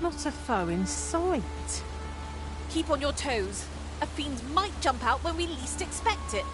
Not a foe in sight. Keep on your toes. A fiend might jump out when we least expect it.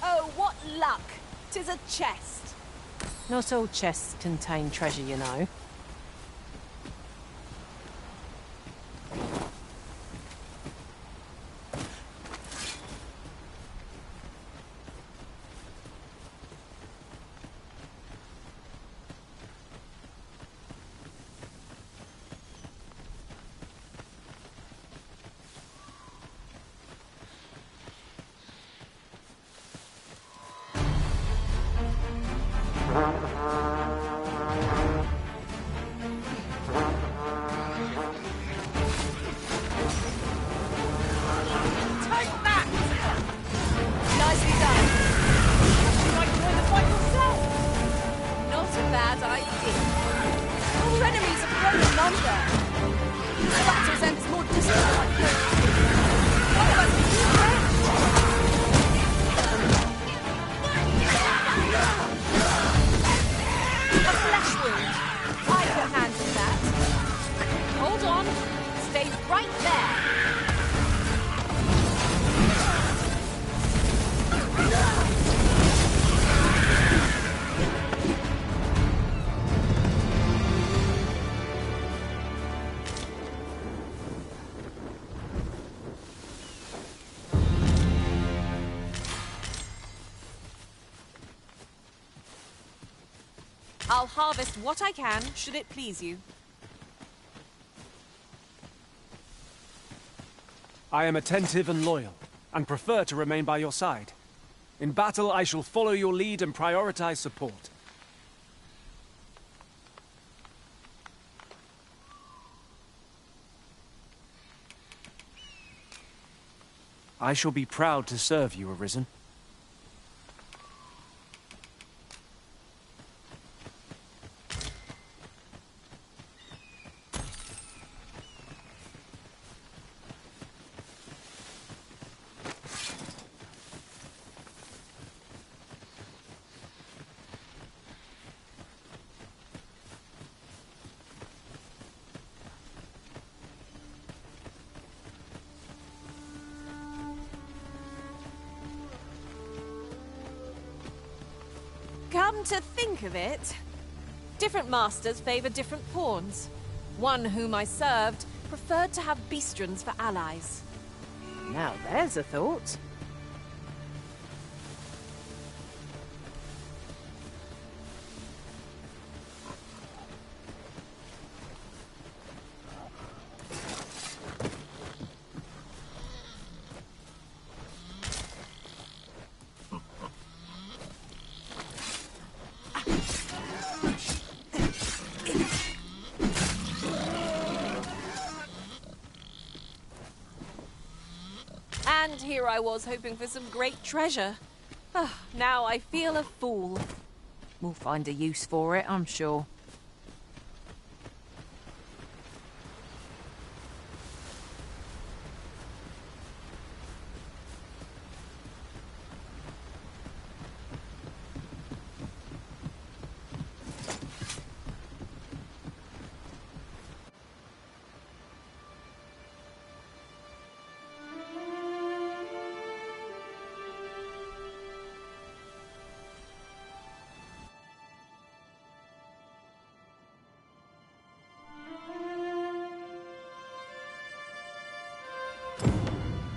Oh, what luck! 'Tis a chest. Not all chests contain treasure, you know. I'll harvest what I can, should it please you. I am attentive and loyal, and prefer to remain by your side. In battle, I shall follow your lead and prioritize support. I shall be proud to serve you, Arisen. Come to think of it, different masters favor different pawns. One whom I served preferred to have beastrons for allies. Now there's a thought. And here I was hoping for some great treasure. Now I feel a fool. We'll find a use for it, I'm sure.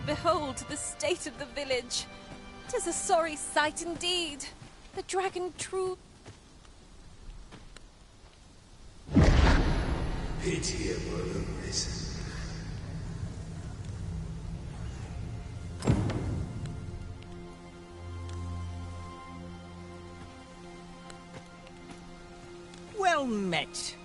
Behold the state of the village. 'Tis a sorry sight indeed. The dragon true... Pitiable listen. Well met.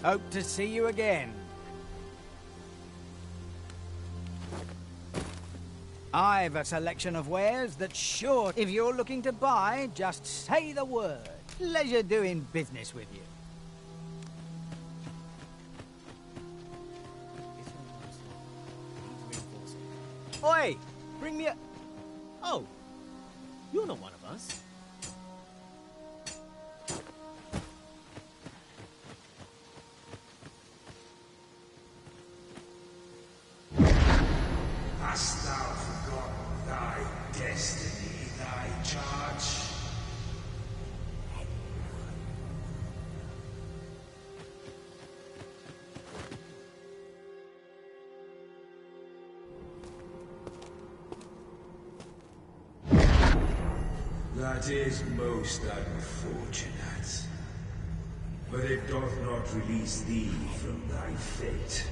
Hope to see you again. I've a selection of wares that's sure. If you're looking to buy, just say the word. Pleasure doing business with you. Oi! Bring me a... Oh, you're not one of us. Hast thou forgotten thy destiny, thy charge? That is most unfortunate. But it doth not release thee from thy fate.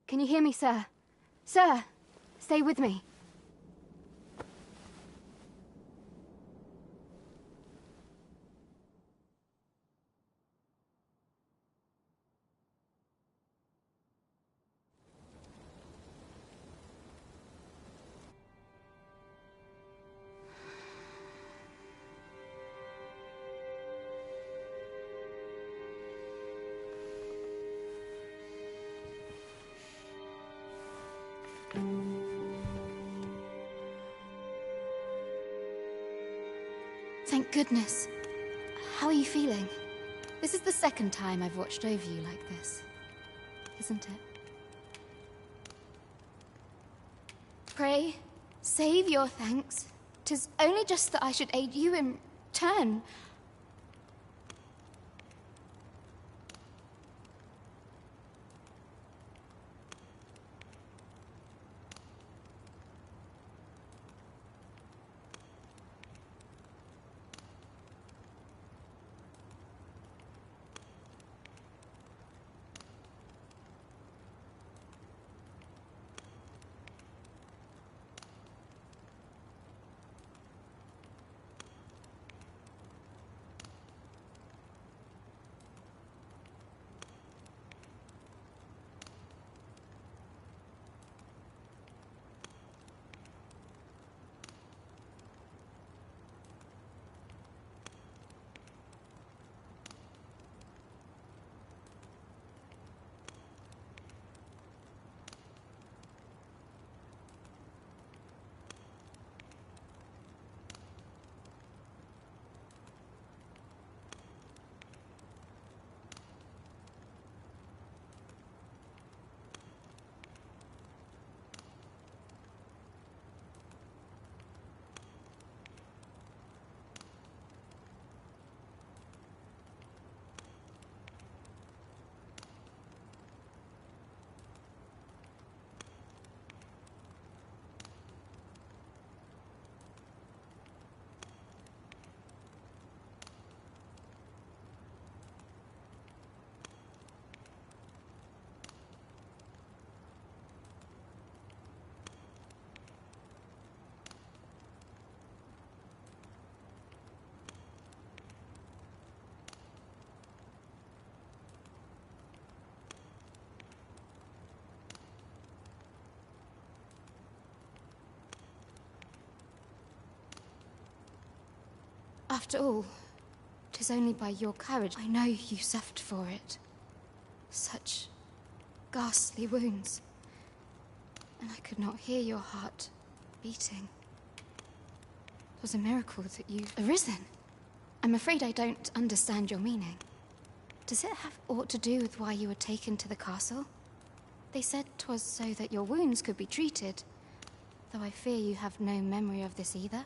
Can you hear me, sir? Sir, stay with me. thank goodness. How are you feeling? This is the second time I've watched over you like this, isn't it? Pray, save your thanks. 'Tis only just that I should aid you in turn. After all, 'tis only by your courage I know you suffered for it. Such ghastly wounds. And I could not hear your heart beating. It was a miracle that you've arisen. I'm afraid I don't understand your meaning. Does it have aught to do with why you were taken to the castle? They said 'twas so that your wounds could be treated, though I fear you have no memory of this either.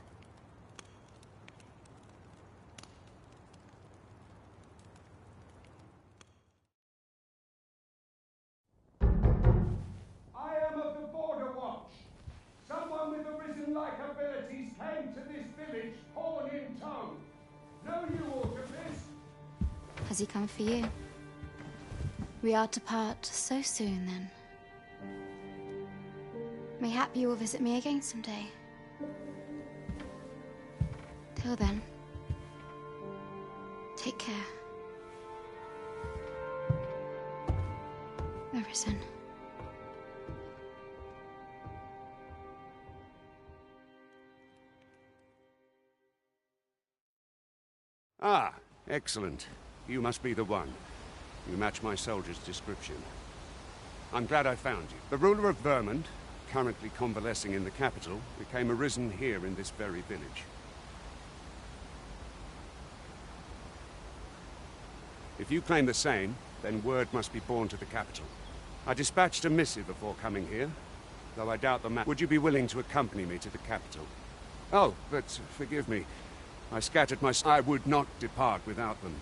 Like abilities came to this village, horn in tow. Know you aught of this? Has he come for you? We are to part so soon, then. Mayhap you will visit me again someday. Till then, take care. Arisen. Ah, excellent. You must be the one. You match my soldier's description. I'm glad I found you. The ruler of Vermund, currently convalescing in the capital, became arisen here in this very village. If you claim the same, then word must be borne to the capital. I dispatched a missive before coming here, though I doubt the man. Would you be willing to accompany me to the capital? Oh, but forgive me. I scattered my... I would not depart without them.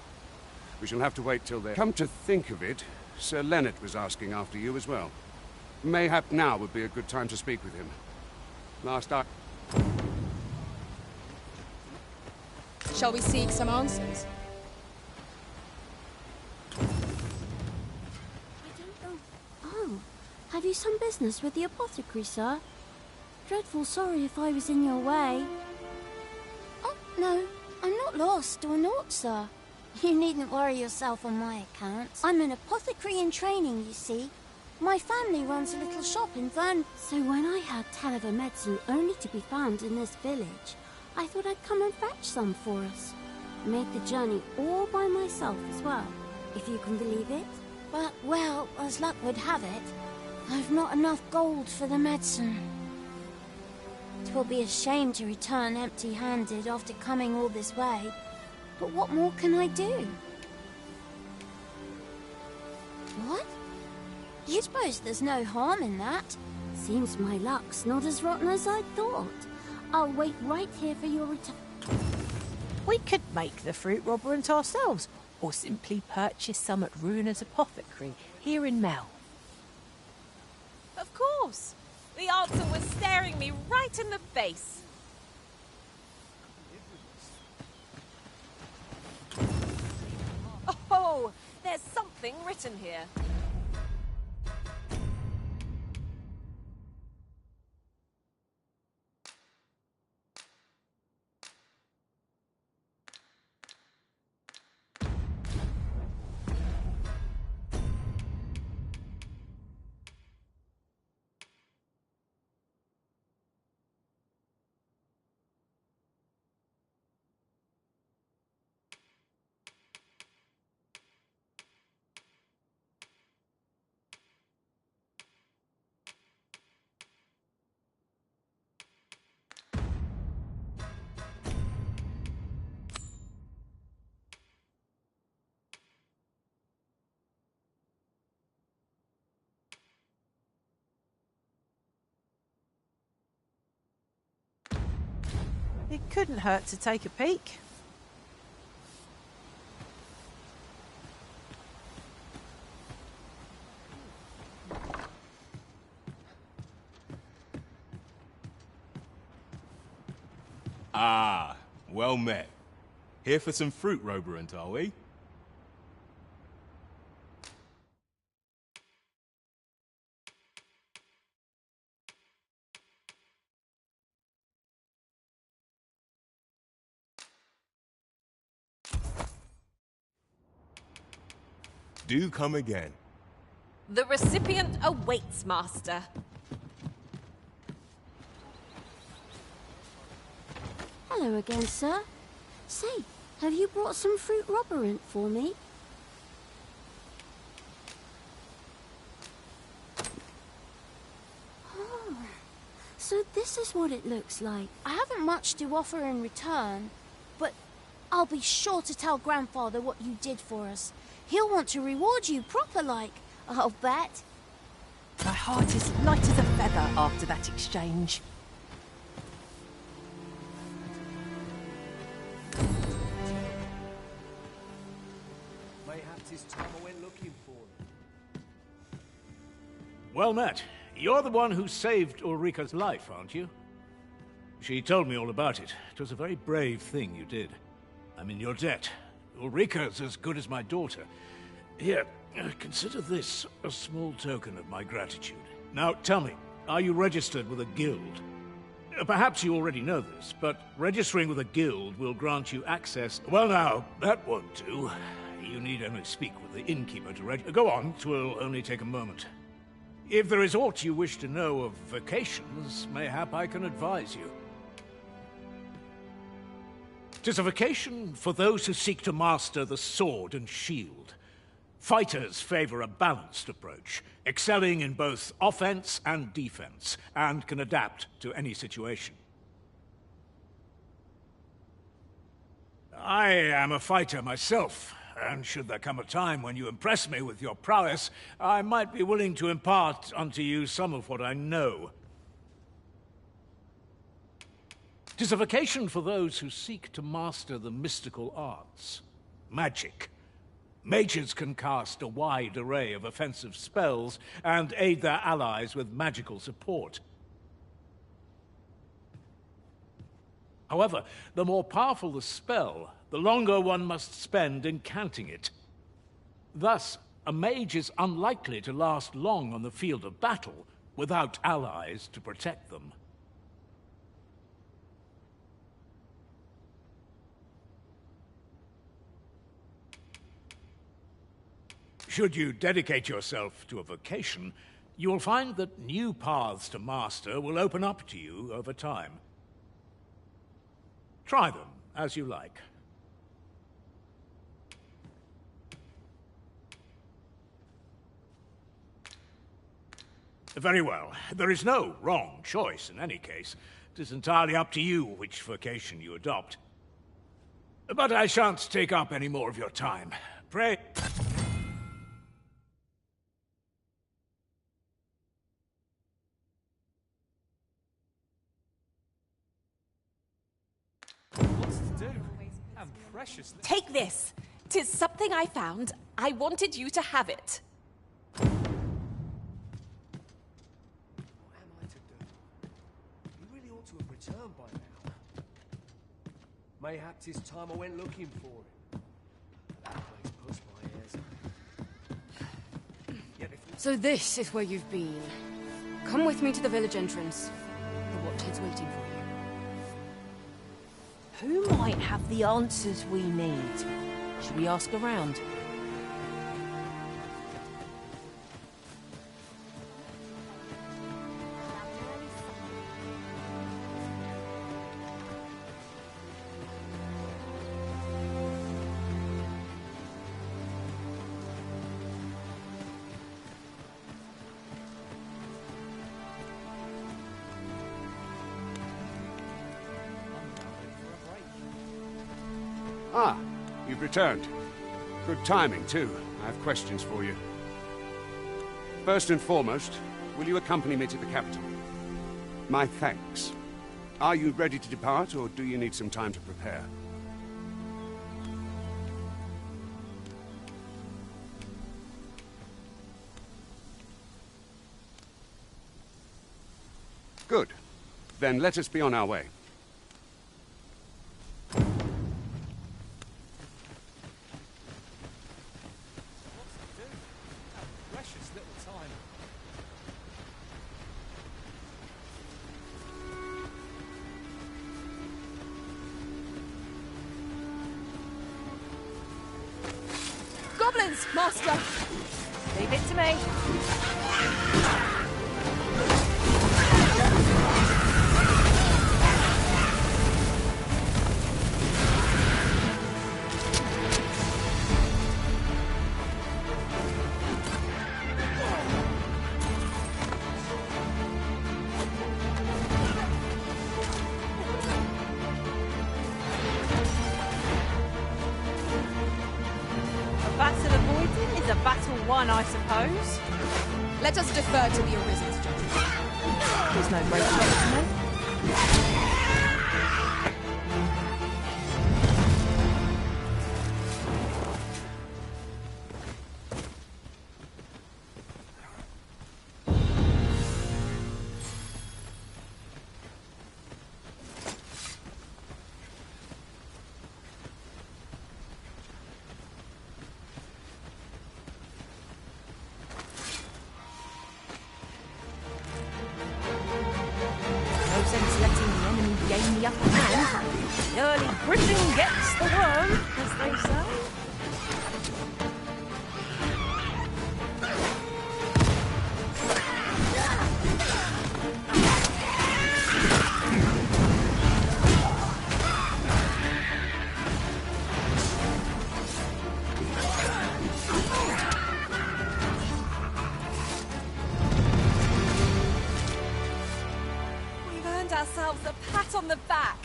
We shall have to wait till they... Come to think of it, Sir Leonard was asking after you as well. Mayhap now would be a good time to speak with him. Shall we seek some answers? I don't know. Oh, have you some business with the apothecary, sir? Dreadful sorry if I was in your way. Oh, no, I'm not lost or naught, sir. You needn't worry yourself on my account. I'm an apothecary in training, you see. My family runs a little shop in Vern. So when I heard tell of a medicine only to be found in this village, I thought I'd come and fetch some for us. Made the journey all by myself as well, if you can believe it. But, well, as luck would have it, I've not enough gold for the medicine. 'Twill be a shame to return empty-handed after coming all this way. But what more can I do? What? You suppose there's no harm in that? Seems my luck's not as rotten as I thought. I'll wait right here for your return. We could make the fruit robberant ourselves, or simply purchase some at Ruiner's apothecary here in Mel. Of course. The answer was staring me right in the face. Oh, there's something written here. It couldn't hurt to take a peek. Ah, well met. Here for some fruit roberant, are we? Do come again. The recipient awaits, Master. Hello again, sir. Say, have you brought some fruit roberant for me? Oh, so this is what it looks like. I haven't much to offer in return, but I'll be sure to tell Grandfather what you did for us. He'll want to reward you proper like, I'll bet. My heart is light as a feather after that exchange. Mayhaps it's time I went looking for him. Well met. You're the one who saved Ulrika's life, aren't you? She told me all about it. It was a very brave thing you did. I'm in your debt. Ulrika's as good as my daughter. Here, consider this a small token of my gratitude. Now, tell me, are you registered with a guild? Perhaps you already know this, but registering with a guild will grant you access... Well now, that won't do. You need only speak with the innkeeper to register. Go on, 'twill only take a moment. If there is aught you wish to know of vacations, mayhap I can advise you. 'Tis a vacation for those who seek to master the sword and shield. Fighters favor a balanced approach, excelling in both offense and defense, and can adapt to any situation. I am a fighter myself, and should there come a time when you impress me with your prowess, I might be willing to impart unto you some of what I know. 'Tis a vacation for those who seek to master the mystical arts. Magic. Mages can cast a wide array of offensive spells and aid their allies with magical support. However, the more powerful the spell, the longer one must spend in counting it. Thus, a mage is unlikely to last long on the field of battle without allies to protect them. Should you dedicate yourself to a vocation, you will find that new paths to master will open up to you over time. Try them as you like. Very well. There is no wrong choice in any case. It is entirely up to you which vocation you adopt. But I shan't take up any more of your time. Pray... What's to do? How precious. Take this. 'Tis something I found. I wanted you to have it. What am I to do? You really ought to have returned by now. Mayhap 'tis time I went looking for him. That place puts my ears out. Yet if So this is where you've been. Come with me to the village entrance. The Watthead's waiting for you. Who might have the answers we need? Should we ask around? Ah, you've returned. Good timing, too. I have questions for you. First and foremost, will you accompany me to the capital? My thanks. Are you ready to depart, or do you need some time to prepare? Good. Then let us be on our way. precious little time. Goblins, Master! Leave it to me. A battle won, I suppose. Let us defer to the Arisen's judgment. There's no great shock to me. No sense letting the enemy gain the upper hand. The early Britain gets the worm, as they say. We've earned ourselves a pat on the back.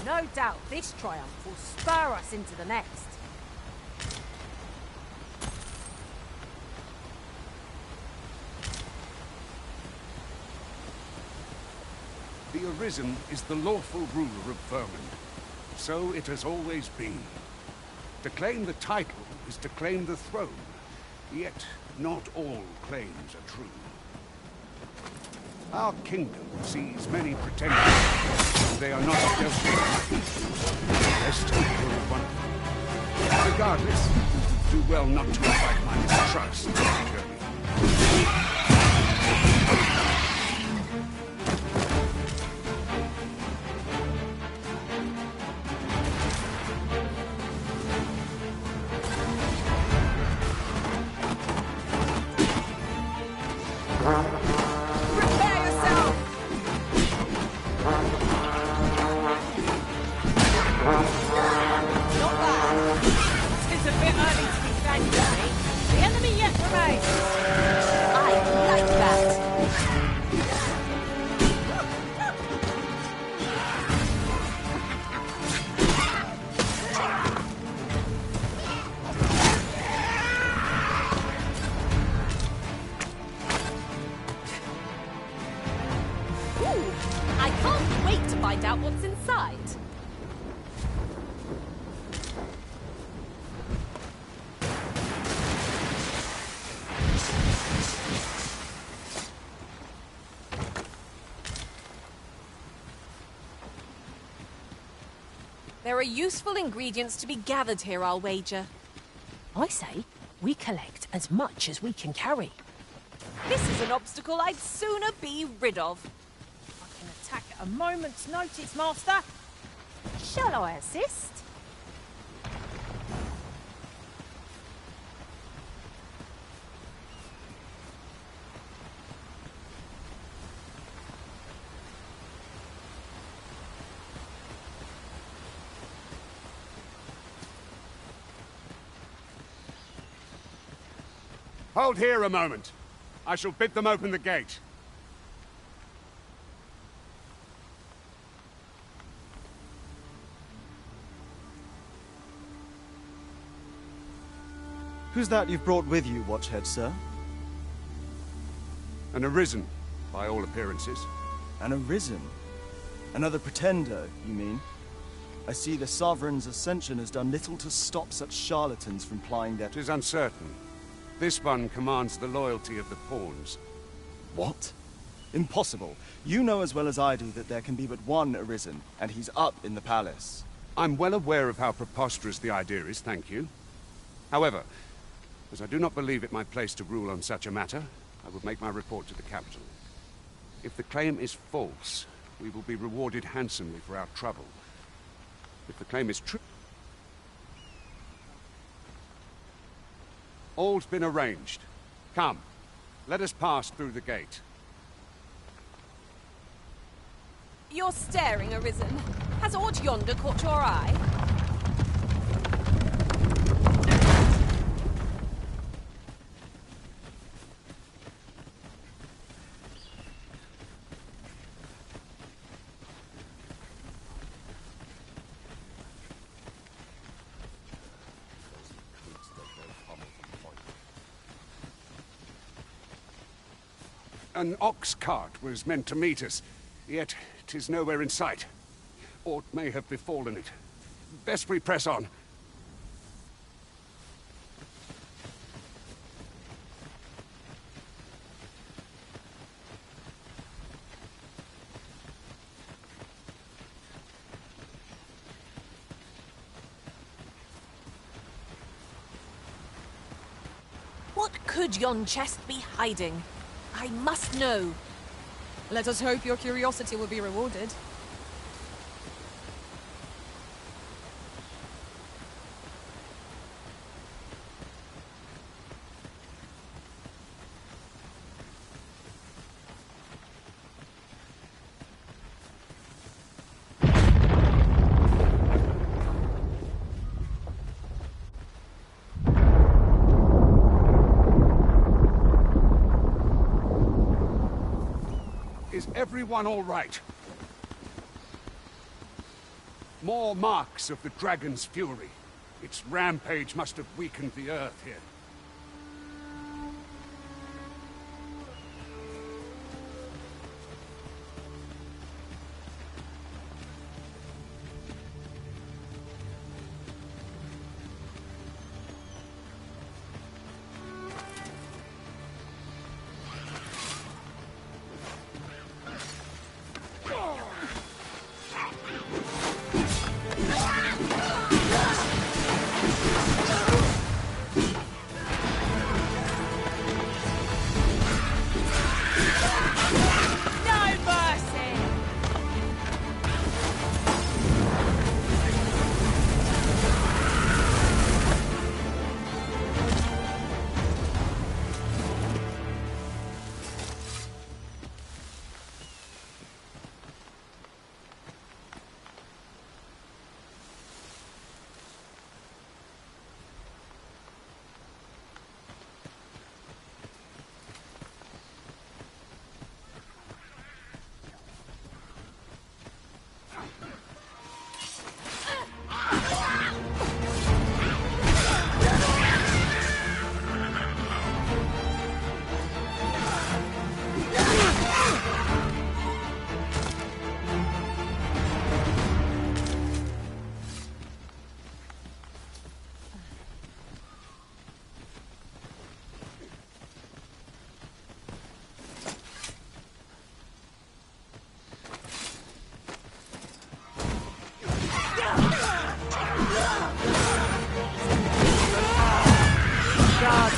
No doubt this triumph will spur us into the next. The Arisen is the lawful ruler of Vermund. So it has always been. To claim the title is to claim the throne. Yet, not all claims are true. Our kingdom sees many pretenders. They are not dealt with. Rest will one. Regardless, do well not to invite my mistrust on the journey. Prepare yourself! Not bad. It's a bit early to be thankful. The enemy yet remains. I like that. There are useful ingredients to be gathered here, I'll wager. I say we collect as much as we can carry. This is an obstacle I'd sooner be rid of. I can attack at a moment's notice, Master. Shall I assist? Hold here a moment. I shall bid them open the gate. Who's that you've brought with you, Watchhead, sir? An arisen, by all appearances. An arisen? Another pretender, you mean? I see the Sovereign's ascension has done little to stop such charlatans from plying their... 'Tis uncertain. This one commands the loyalty of the pawns. What? Impossible. You know as well as I do that there can be but one arisen, and he's up in the palace. I'm well aware of how preposterous the idea is, thank you. However, as I do not believe it my place to rule on such a matter, I will make my report to the capital. If the claim is false, we will be rewarded handsomely for our trouble. If the claim is true... All's been arranged. Come, let us pass through the gate. You're staring, Arisen. Has aught yonder caught your eye? An ox cart was meant to meet us, yet 'tis nowhere in sight. Aught may have befallen it. Best we press on. What could yon chest be hiding? I must know. Let us hope your curiosity will be rewarded. Is everyone all right? More marks of the dragon's fury. Its rampage must have weakened the earth here.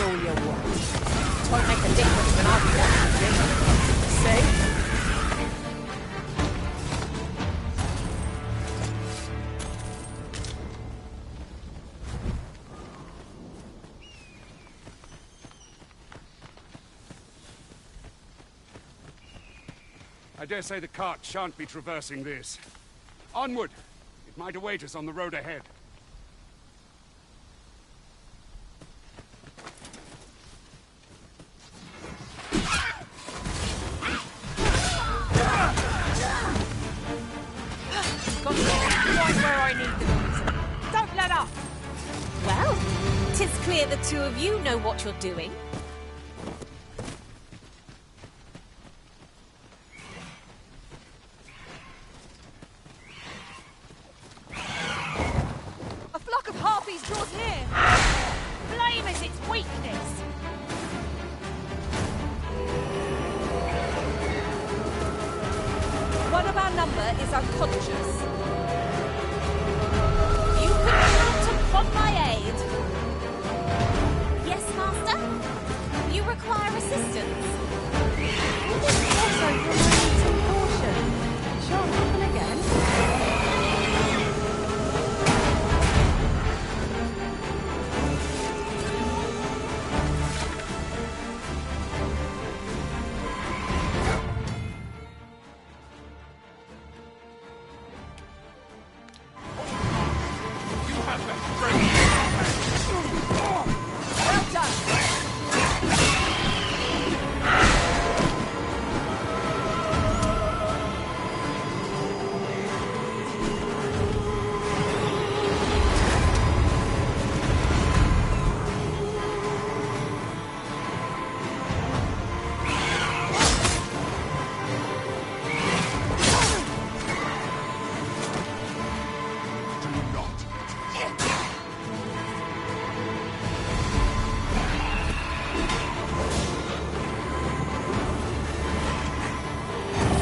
all you want. It won't make a difference when I've got you. See? I dare say the cart shan't be traversing this. Onward! It might await us on the road ahead. Got to right where I need them. Don't let up! Well, 'tis clear the two of you know what you're doing. A flock of harpies draws near! Blame is its weakness! One of our number is unconscious. You can count upon my aid. Yes, Master? You require assistance. Also, remaining some caution. Shan't happen again. Well done!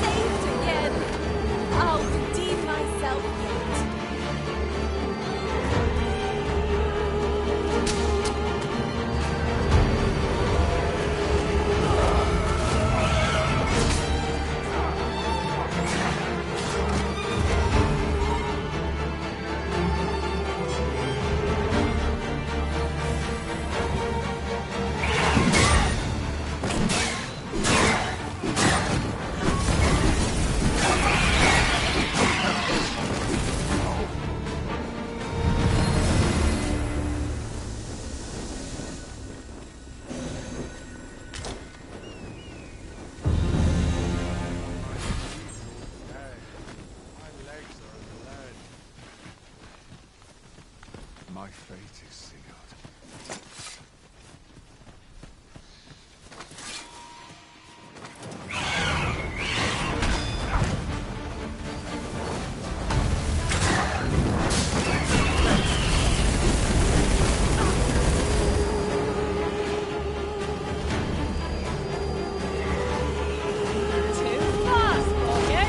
Saved again. I'll redeem myself yet. My fate is sealed. Too fast for you!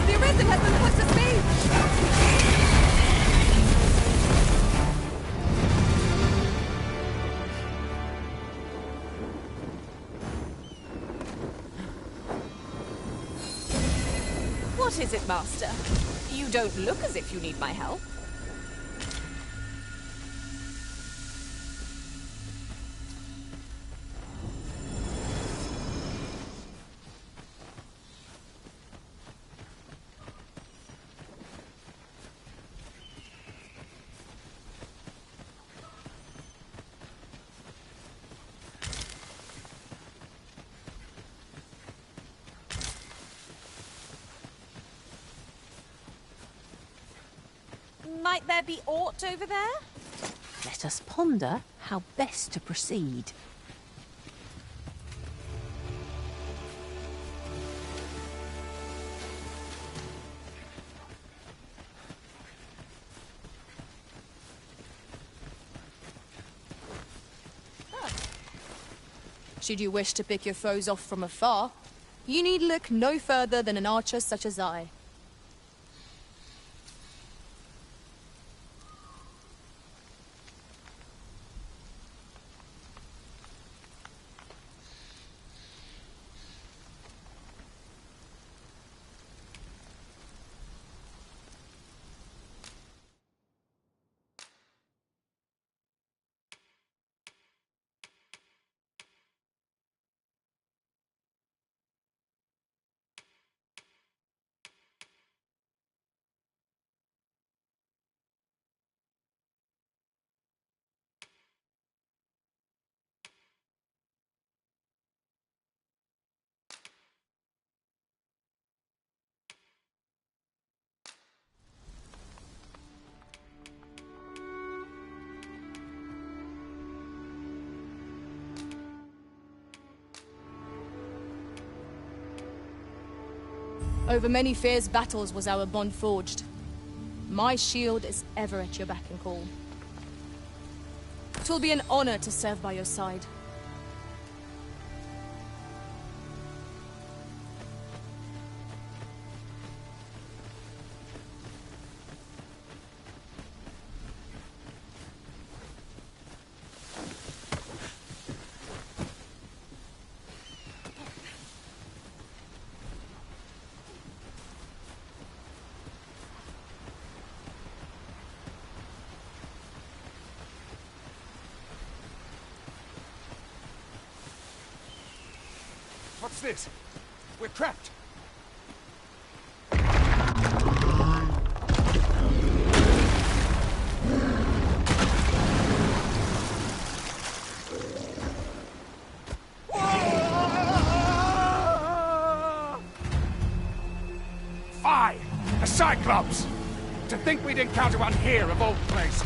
The Arisen has been put to speed! What is it, Master? You don't look as if you need my help. Might there be aught over there? Let us ponder how best to proceed. Should you wish to pick your foes off from afar, you need look no further than an archer such as I. Over many fierce battles was our bond forged. My shield is ever at your beck and call. 'Twill be an honor to serve by your side. What's this? We're trapped. Fie! A Cyclops! To think we'd encounter one here of all places.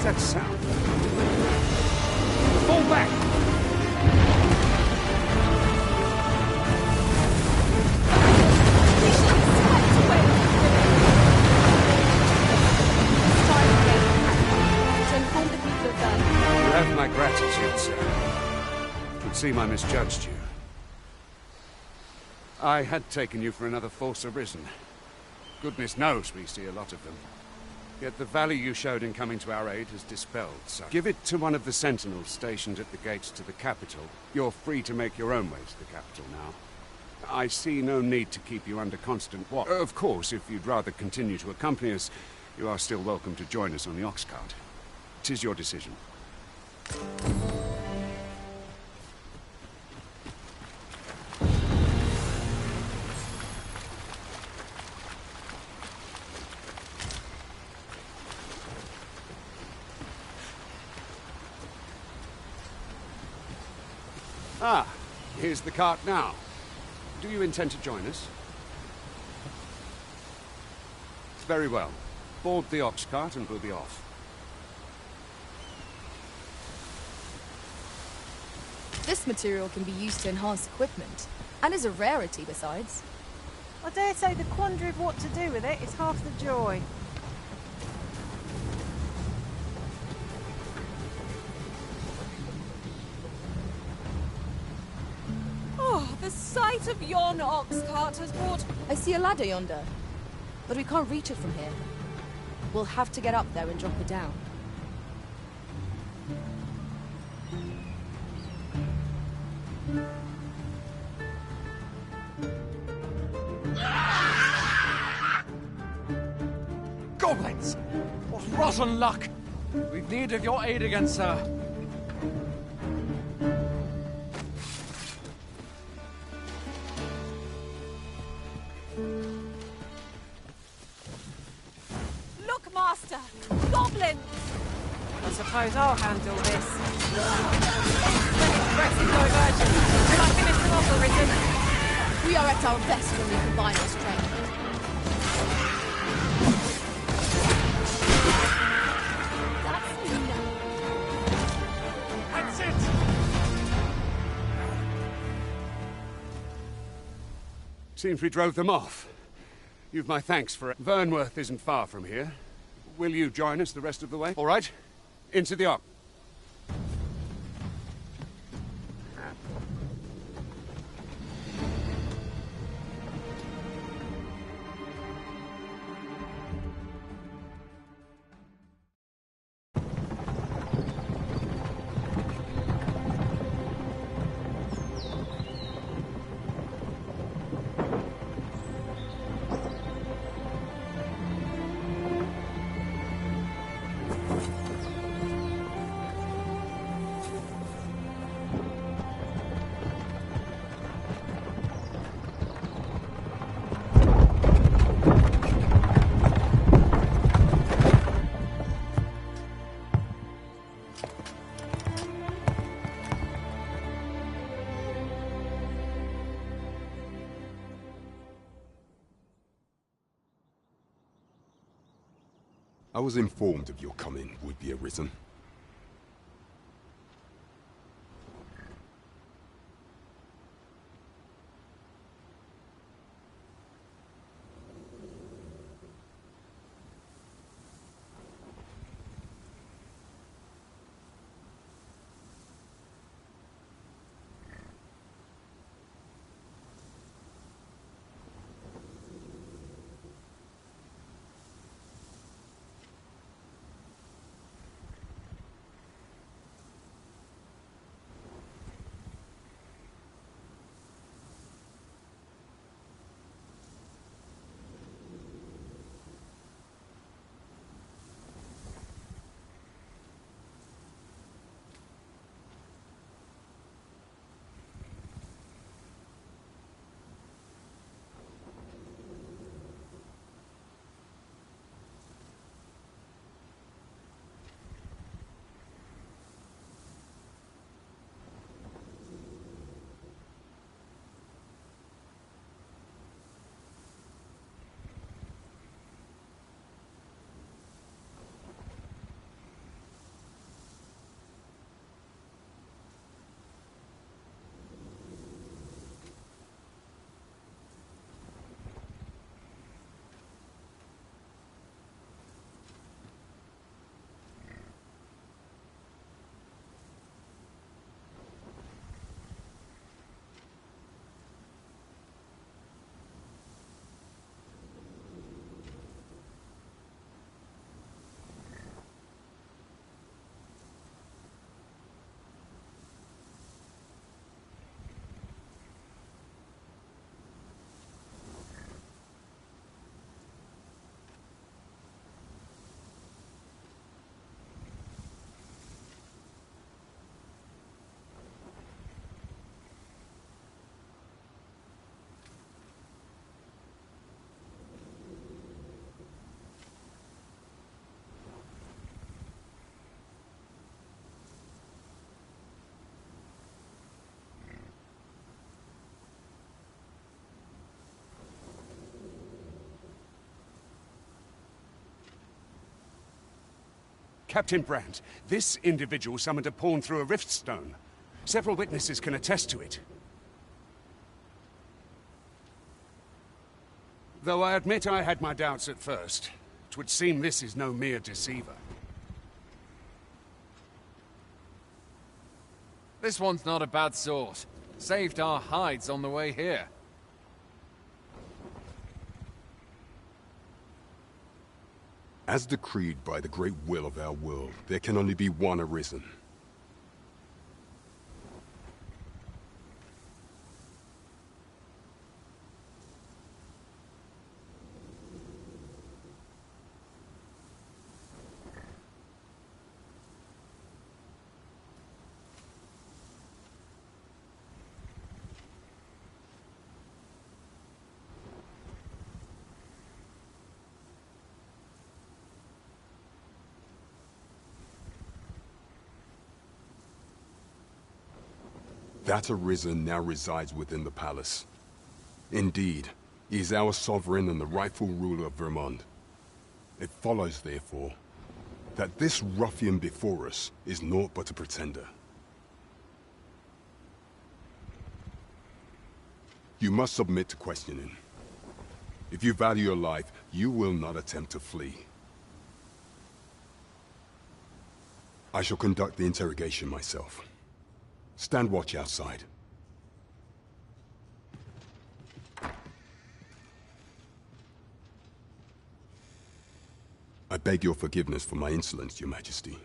That sound? Fall back! You have my gratitude, sir. It seems I misjudged you. I had taken you for another Force Arisen. Goodness knows we see a lot of them. Yet the value you showed in coming to our aid has dispelled, so give it to one of the sentinels stationed at the gates to the capital. You're free to make your own way to the capital now. I see no need to keep you under constant watch. Of course, if you'd rather continue to accompany us, you are still welcome to join us on the ox cart. 'Tis your decision. Ah, here's the cart now. Do you intend to join us? Very well. Board the ox cart and we'll be off. This material can be used to enhance equipment, and is a rarity besides. I dare say the quandary of what to do with it is half the joy. Oh, the sight of yon ox cart has brought... I see a ladder yonder, but we can't reach it from here. We'll have to get up there and drop it down. Goblins! What rotten luck! We've need of your aid again, sir. Look, Master! Goblin! I suppose I'll handle this. Expressive diversion. Can I finish them off, Arisen? We are at our best when we combine our strength. That's it! Seems we drove them off. You've my thanks for it. Vernworth isn't far from here. Will you join us the rest of the way? All right. Into the Ark. I was informed of your coming, would-be Arisen. Captain Brandt, this individual summoned a pawn through a rift stone. Several witnesses can attest to it. Though I admit I had my doubts at first, it would seem this is no mere deceiver. This one's not a bad sort. Saved our hides on the way here. As decreed by the great will of our world, there can only be one Arisen. That Arisen now resides within the palace. Indeed, he is our sovereign and the rightful ruler of Vermont. It follows, therefore, that this ruffian before us is naught but a pretender. You must submit to questioning. If you value your life, you will not attempt to flee. I shall conduct the interrogation myself. Stand watch outside. I beg your forgiveness for my insolence, Your Majesty.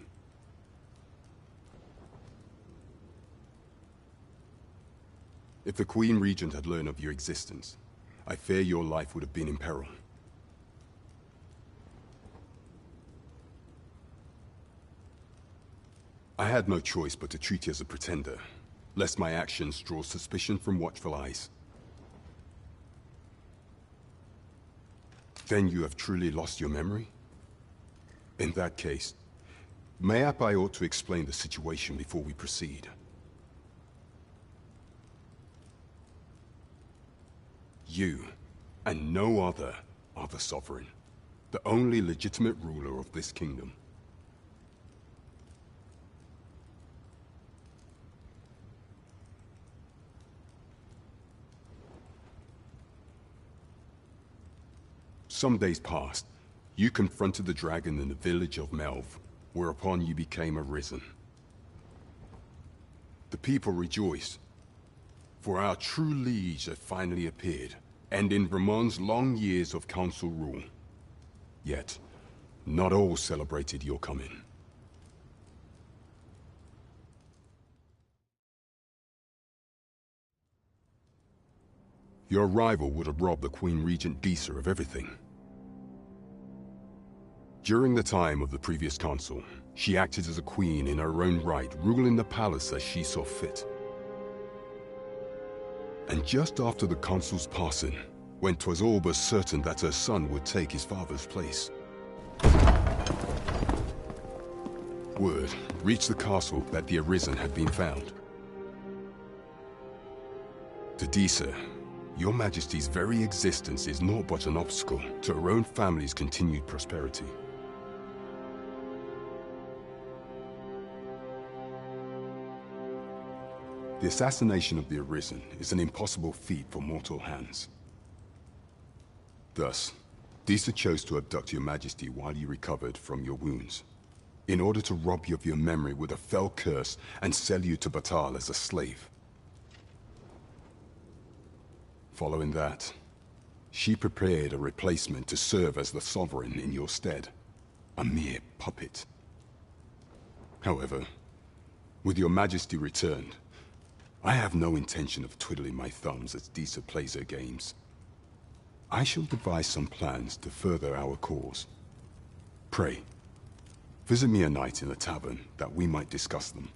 If the Queen Regent had learned of your existence, I fear your life would have been in peril. I had no choice but to treat you as a pretender, lest my actions draw suspicion from watchful eyes. Then you have truly lost your memory? In that case, mayhap I ought to explain the situation before we proceed. You, and no other, are the Sovereign, the only legitimate ruler of this kingdom. Some days passed. You confronted the dragon in the village of Melv, whereupon you became Arisen. The people rejoiced, for our true liege had finally appeared, ending Vermont's long years of council rule. Yet, not all celebrated your coming. Your arrival would have robbed the Queen Regent Disa of everything. During the time of the previous council, she acted as a queen in her own right, ruling the palace as she saw fit. And just after the consul's passing, when 'twas all but certain that her son would take his father's place, word reached the castle that the Arisen had been found. To Disa, your Majesty's very existence is naught but an obstacle to her own family's continued prosperity. The assassination of the Arisen is an impossible feat for mortal hands. Thus, Disa chose to abduct your Majesty while you recovered from your wounds, in order to rob you of your memory with a fell curse and sell you to Batal as a slave. Following that, she prepared a replacement to serve as the Sovereign in your stead, a mere puppet. However, with your Majesty returned, I have no intention of twiddling my thumbs as Disa plays her games. I shall devise some plans to further our cause. Pray, visit me a night in the tavern that we might discuss them.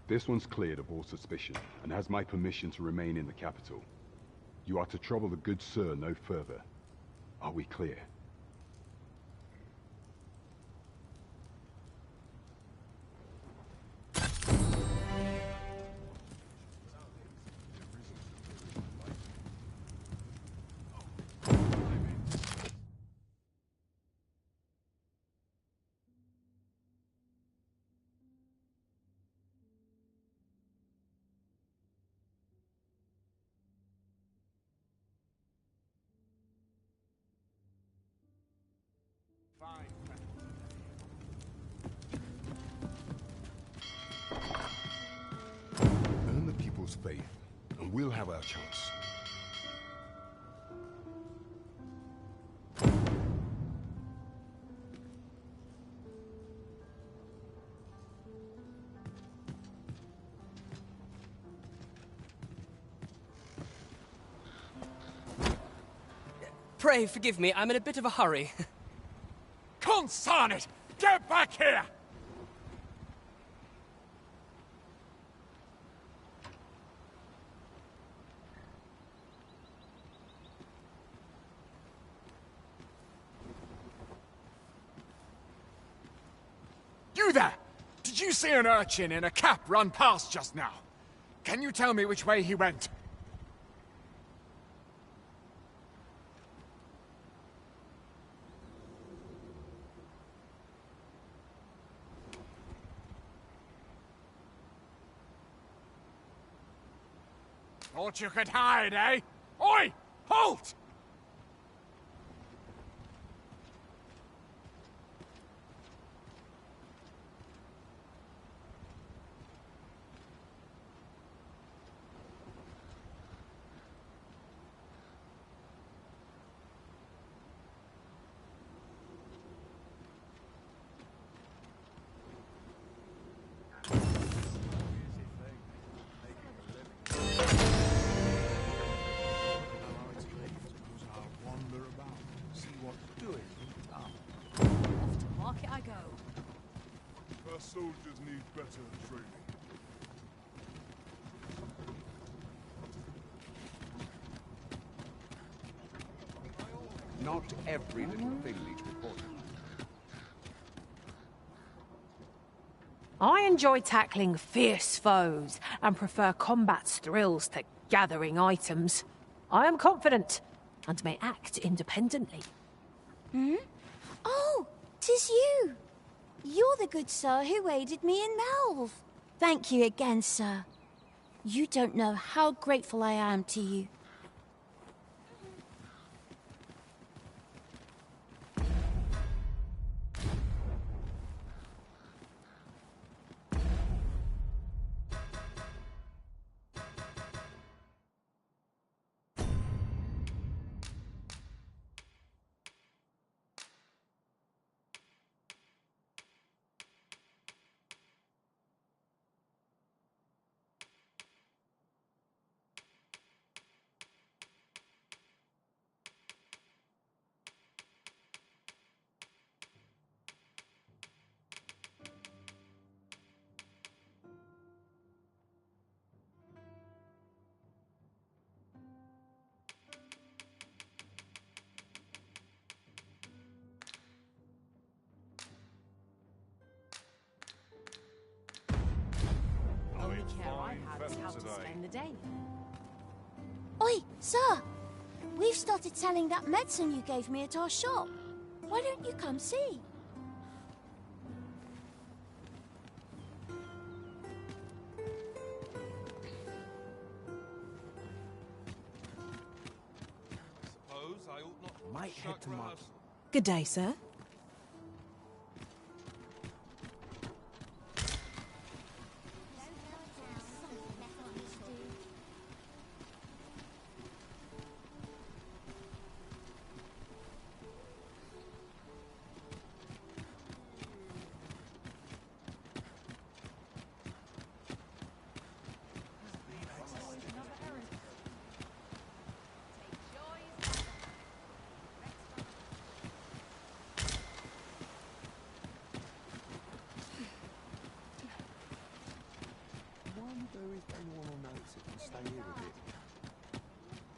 This one's cleared of all suspicion and has my permission to remain in the capital. You are to trouble the good sir no further. Are we clear? Earn the people's faith, and we'll have our chance. Pray forgive me, I'm in a bit of a hurry. Consign it! Get back here! You there! Did you see an urchin in a cap run past just now? Can you tell me which way he went? Thought you could hide, eh? Oi! Halt! Market I go. Our soldiers need better training. Not every little thing needs reporting. I enjoy tackling fierce foes and prefer combat's thrills to gathering items. I am confident and may act independently. Hmm? Oh, 'tis you! You're the good sir who aided me in Malv. Thank you again, sir. You don't know how grateful I am to you. Only care I have is how to spend the day. Oi, sir! We've started selling that medicine you gave me at our shop. Why don't you come see? Suppose I ought not Might head to market. Good day, sir.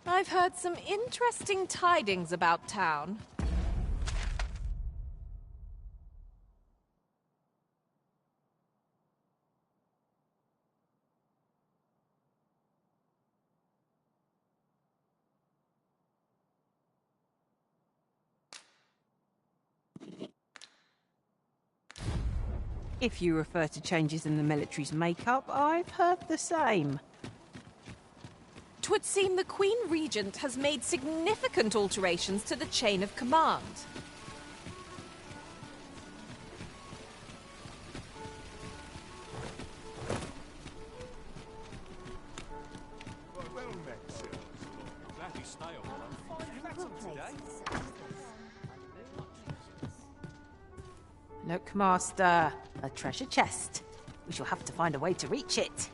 I've heard some interesting tidings about town. If you refer to changes in the military's makeup, I've heard the same. 'Twould seem the Queen Regent has made significant alterations to the chain of command. Well met, sir. Glad you stayed. Look, Master, a treasure chest. We shall have to find a way to reach it.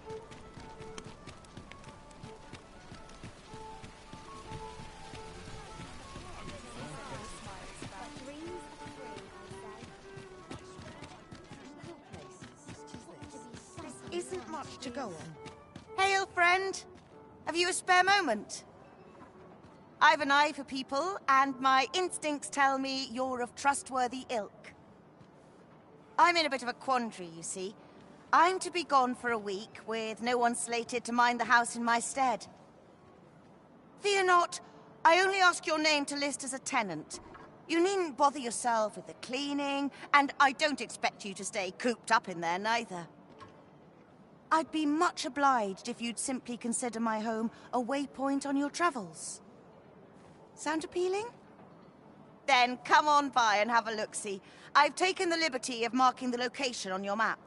Isn't much to go on. Hail, friend! Have you a spare moment? I've an eye for people, and my instincts tell me you're of trustworthy ilk. I'm in a bit of a quandary, you see. I'm to be gone for a week, with no one slated to mind the house in my stead. Fear not, I only ask your name to list as a tenant. You needn't bother yourself with the cleaning, and I don't expect you to stay cooped up in there, neither. I'd be much obliged if you'd simply consider my home a waypoint on your travels. Sound appealing? Then come on by and have a look-see. I've taken the liberty of marking the location on your map.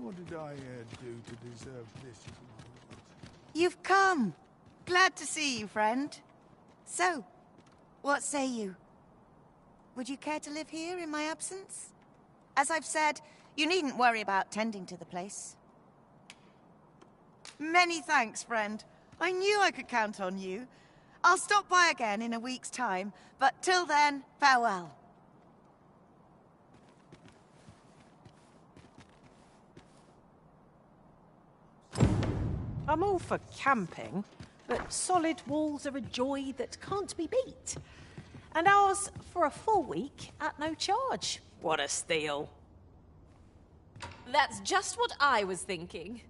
What did I do to deserve this? You've come. Glad to see you, friend. So, what say you? Would you care to live here in my absence? As I've said, you needn't worry about tending to the place. Many thanks, friend. I knew I could count on you. I'll stop by again in a week's time, but till then, farewell. I'm all for camping, but solid walls are a joy that can't be beat. And ours for a full week at no charge. What a steal. That's just what I was thinking.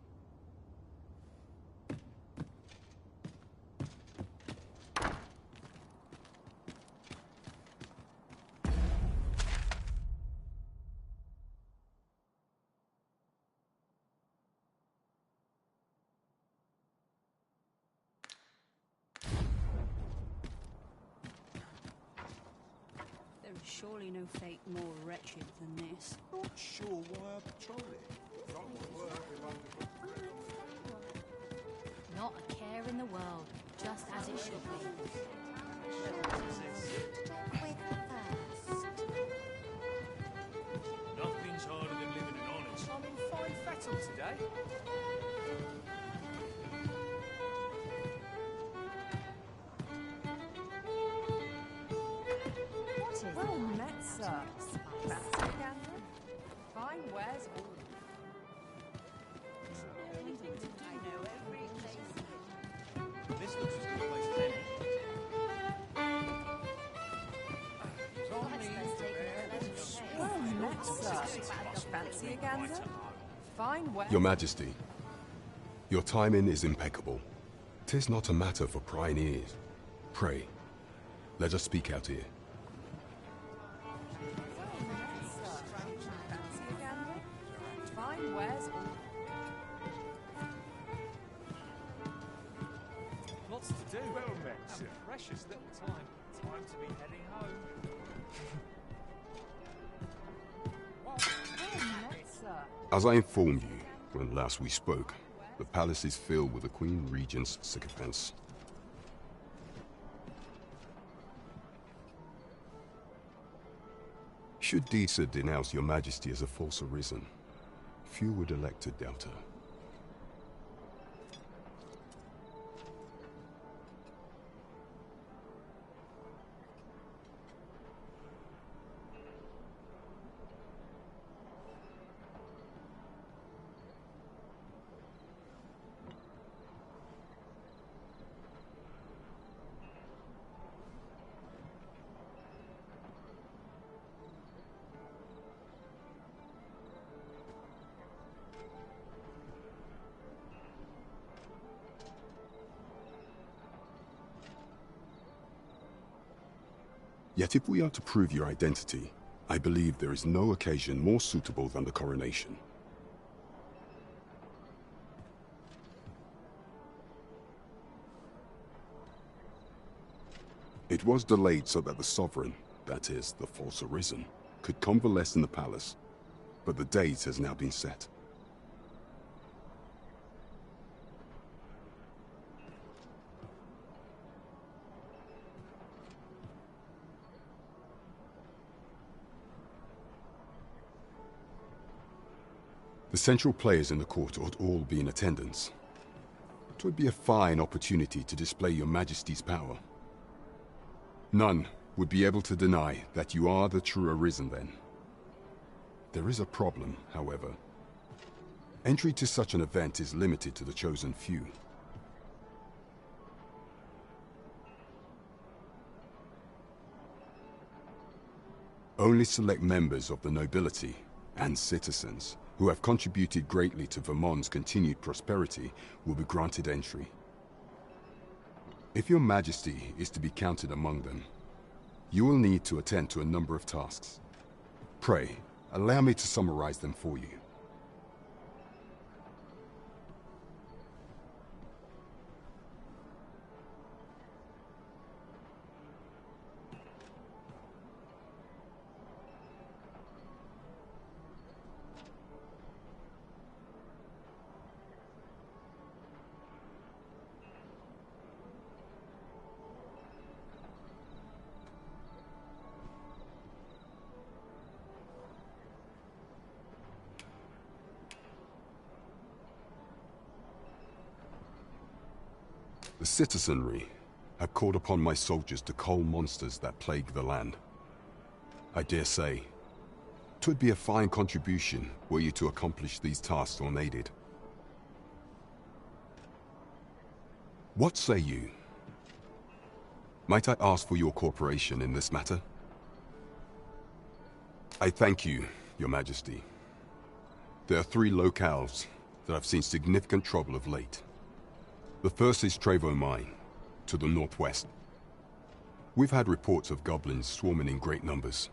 There is surely no fate more wretched than this. Not sure why I patrol it. Not a care in the world, just as it should be. Nothing's harder than living an honest. I'm in fine fettle today. Well met, sir. Fancy a gander? Fine wares all. This looks as good a place as any. Well met, sir. Fancy a gander? Fine wares. Your Majesty, your timing is impeccable. 'Tis not a matter for prying ears. Pray, let us speak out here. Fine wares all. Lots to do. Well met, sir. Precious little time. Time to be heading home. Well met, sir. As I informed you when last we spoke, the palace is filled with the Queen Regent's sycophants. Should Disa denounce your Majesty as a false arisen, few would elect to doubt her. Yet if we are to prove your identity, I believe there is no occasion more suitable than the coronation. It was delayed so that the Sovereign, that is, the false Arisen, could convalesce in the palace, but the date has now been set. The central players in the court ought all be in attendance. It would be a fine opportunity to display your Majesty's power. None would be able to deny that you are the true Arisen then. There is a problem, however. Entry to such an event is limited to the chosen few. Only select members of the nobility and citizens who have contributed greatly to Vermont's continued prosperity will be granted entry. If your Majesty is to be counted among them, you will need to attend to a number of tasks. Pray, allow me to summarize them for you. The citizenry have called upon my soldiers to cull monsters that plague the land. I dare say, 'twould be a fine contribution were you to accomplish these tasks unaided. What say you? Might I ask for your cooperation in this matter? I thank you, Your Majesty. There are 3 locales that have seen significant trouble of late. The first is Trevo Mine, to the northwest. We've had reports of goblins swarming in great numbers.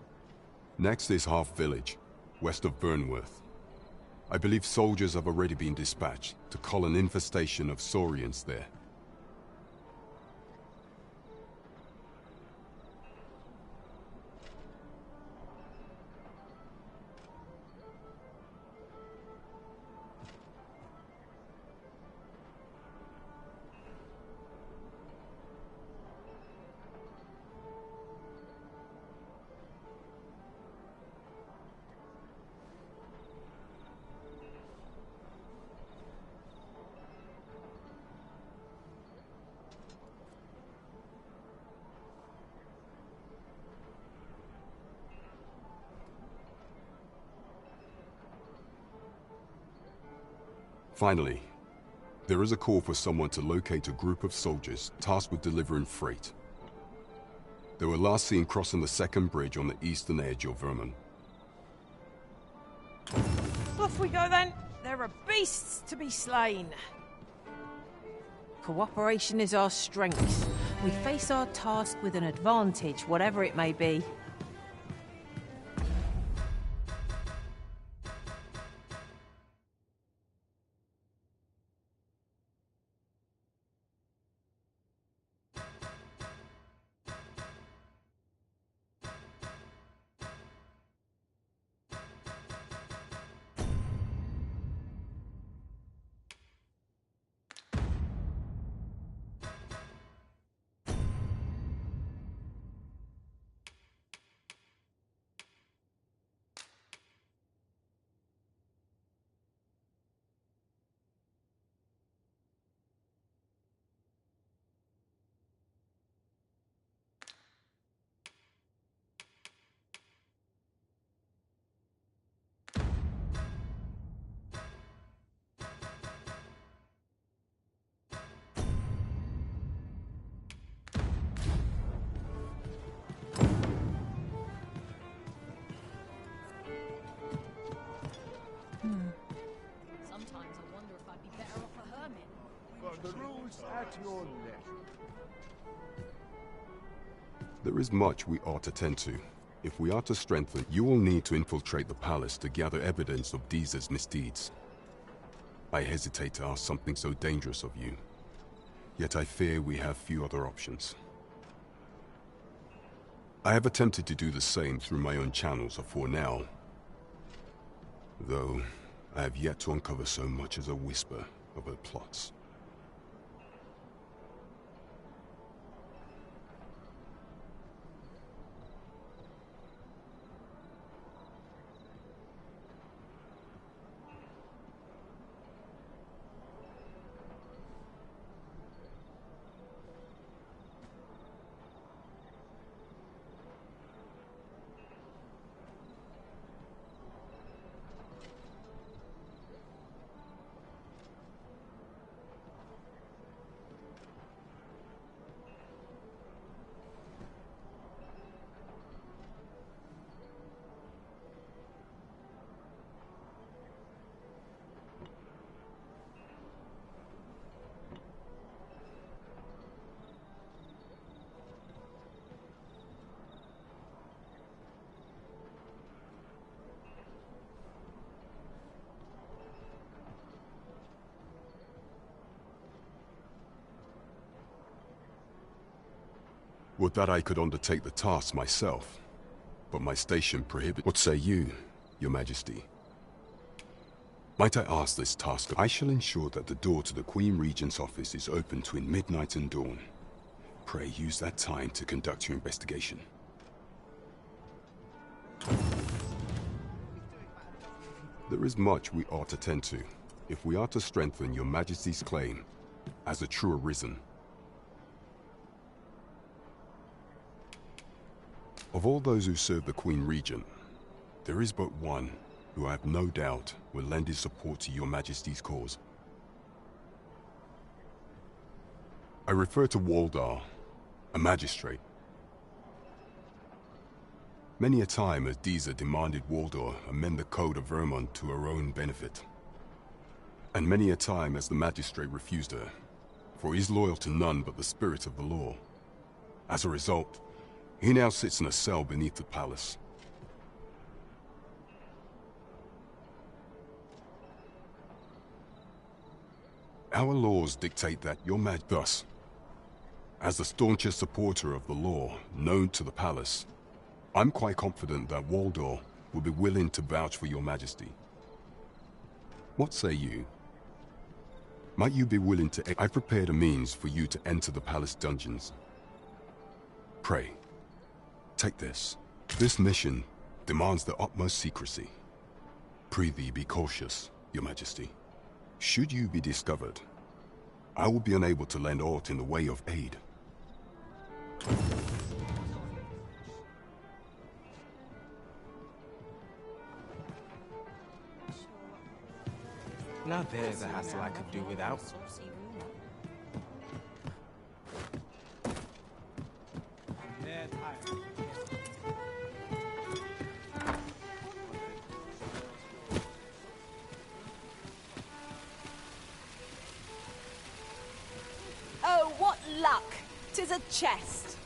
Next is Half Village, west of Burnworth. I believe soldiers have already been dispatched to cull an infestation of saurians there. Finally, there is a call for someone to locate a group of soldiers tasked with delivering freight. They were last seen crossing the second bridge on the eastern edge of Vermont. Off we go then. There are beasts to be slain. Cooperation is our strength. We face our task with an advantage, whatever it may be. Sometimes I wonder if I'd be better off a hermit. The rules at your leisure. There is much we ought to tend to. If we are to strengthen, you will need to infiltrate the palace to gather evidence of Deeza's misdeeds. I hesitate to ask something so dangerous of you, yet I fear we have few other options. I have attempted to do the same through my own channels for now, though I have yet to uncover so much as a whisper of her plots. Would that I could undertake the task myself, but my station prohibits. What say you, Your Majesty? Might I ask this task? I shall ensure that the door to the Queen Regent's office is open between midnight and dawn. Pray use that time to conduct your investigation. There is much we ought to tend to, if we are to strengthen Your Majesty's claim as a true Arisen. Of all those who serve the Queen Regent, there is but one who I have no doubt will lend his support to Your Majesty's cause. I refer to Waldar, a magistrate. Many a time has Deeza demanded Waldar amend the Code of Vermont to her own benefit. And many a time has the magistrate refused her, for he is loyal to none but the spirit of the law. As a result, he now sits in a cell beneath the palace. Our laws dictate that thus, as the staunchest supporter of the law known to the palace, I'm quite confident that Waldor will be willing to vouch for Your Majesty. What say you? Might you be willing to... I've prepared a means for you to enter the palace dungeons. Pray, take this. This mission demands the utmost secrecy. Prithee be cautious, Your Majesty. Should you be discovered, I will be unable to lend aught in the way of aid. Now there's a hassle I could do without. Oh, what luck! 'Tis a chest.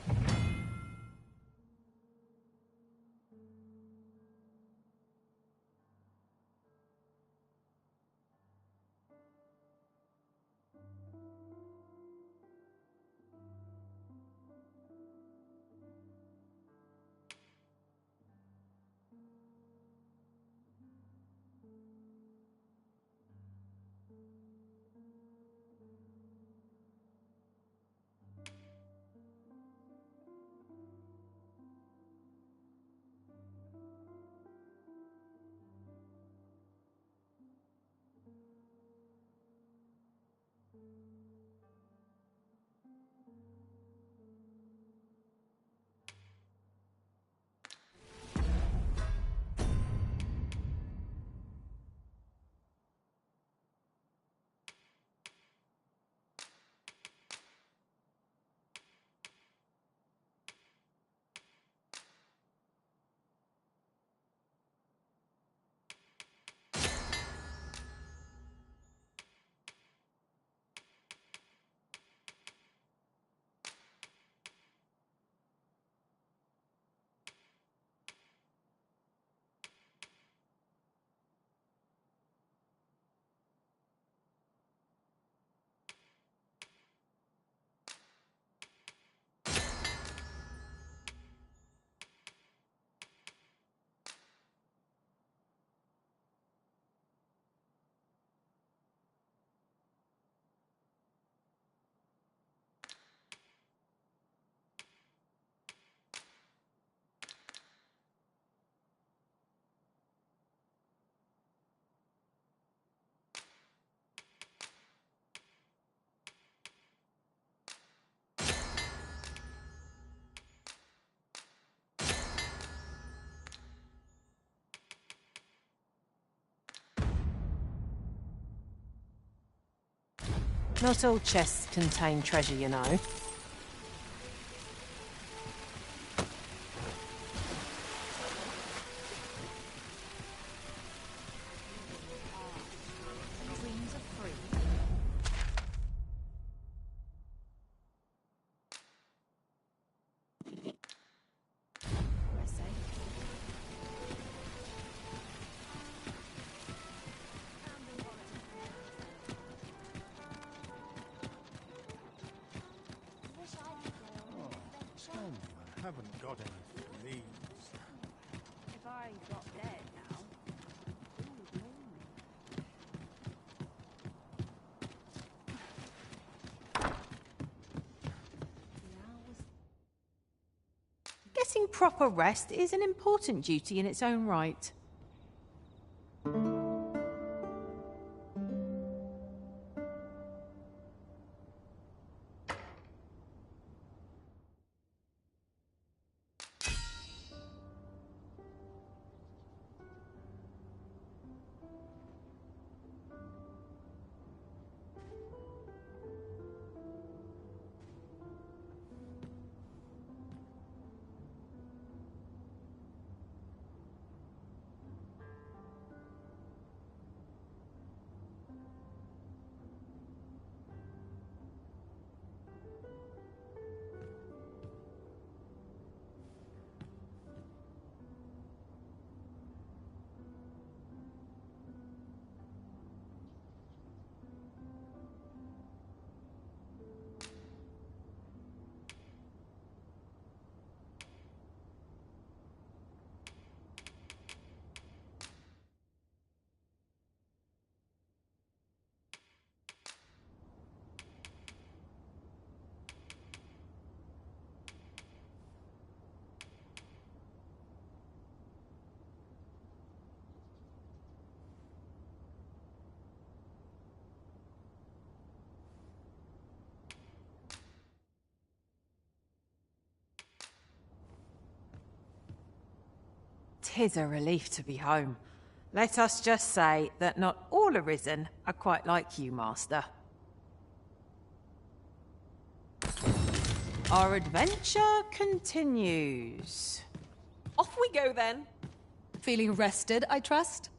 Not all chests contain treasure, you know. I haven't got any leaves. If I got dead now, who would blame me? Getting proper rest is an important duty in its own right. Tis a relief to be home. Let us just say that not all Arisen are quite like you, Master. Our adventure continues. Off we go then. Feeling rested, I trust?